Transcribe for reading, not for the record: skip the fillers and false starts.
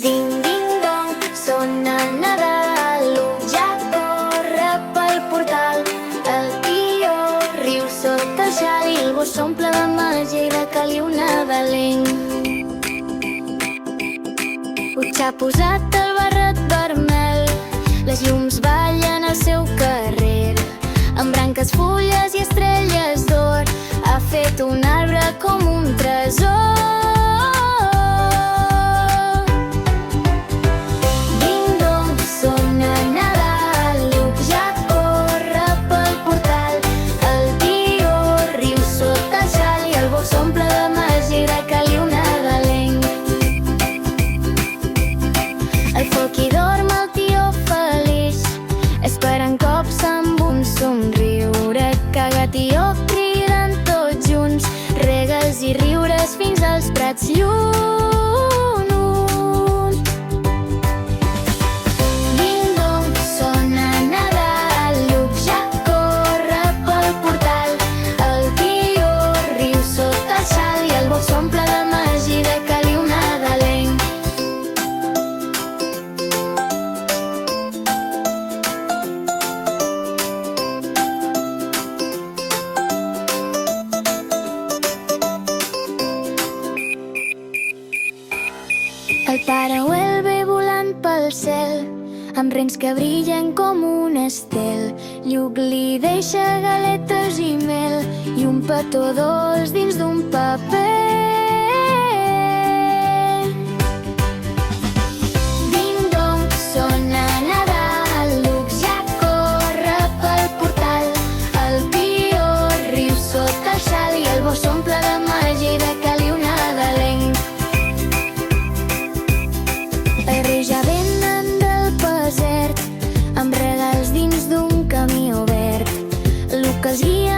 Ding, ding, dong, sona Nadal, l'ull ja corre pel portal. El tió riu sota el xal i el bosc s'omple de màgia i de caliu nadalenc. Puig ha posat el barret vermell, les llums ballen al seu carrer. Amb branques, fulles i estrelles d'or ha fet un arbre com un tresor. S'omple de màgia i de caliu nadalenc. El foc hi dorm, el tió feliç, esperant cops amb un somriure. Caga, tió, criden tots junts, regals i riures fins als prats llunyans. Ding dong, sona Nadal, l'ull ja corre pel portal. El tió riu sota el xal i el bosc s'omple de màgia i de caliu nadalenc. El Pare Noel ve volant pel cel, amb rens que brillen com un estel. Lluc li deixa galetes i mel i un petó dolç dins d'un paper. Ding dong, sona Nadal, l'ull ja corre pel portal. El tió riu sota el xal i el bosc s'omple de màgia i de caliu nadalenc. Els reis ja venen del desert, amb regals dins d'un camió verd. L'ull que els guia